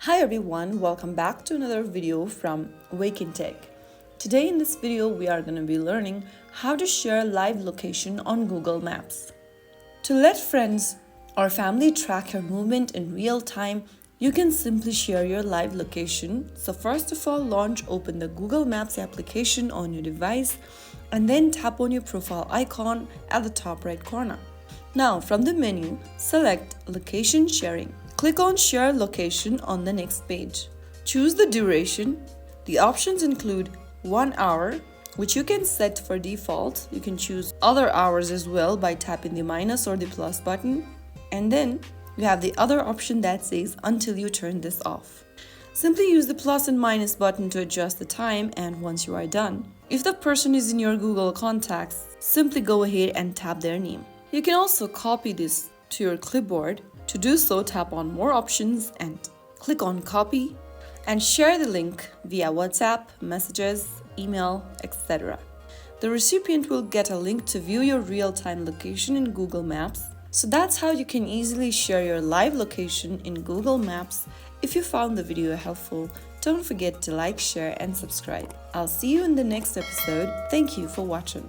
Hi everyone, welcome back to another video from Wake&Tech. Today in this video we are going to be learning how to share live location on Google Maps. To let friends or family track your movement in real time, you can simply share your live location. So first of all, open the Google Maps application on your device and then tap on your profile icon at the top right corner. Now from the menu, select Location Sharing. Click on Share Location on the next page. Choose the duration. The options include 1 hour, which you can set for default. You can choose other hours as well by tapping the minus or the plus button. And then you have the other option that says until you turn this off. Simply use the plus and minus button to adjust the time, and once you are done, if the person is in your Google contacts, simply go ahead and tap their name. You can also copy this to your clipboard. To do so, tap on More Options and click on Copy and share the link via WhatsApp, messages, email, etc. The recipient will get a link to view your real-time location in Google Maps. So that's how you can easily share your live location in Google Maps. If you found the video helpful, don't forget to like, share, and subscribe. I'll see you in the next episode. Thank you for watching.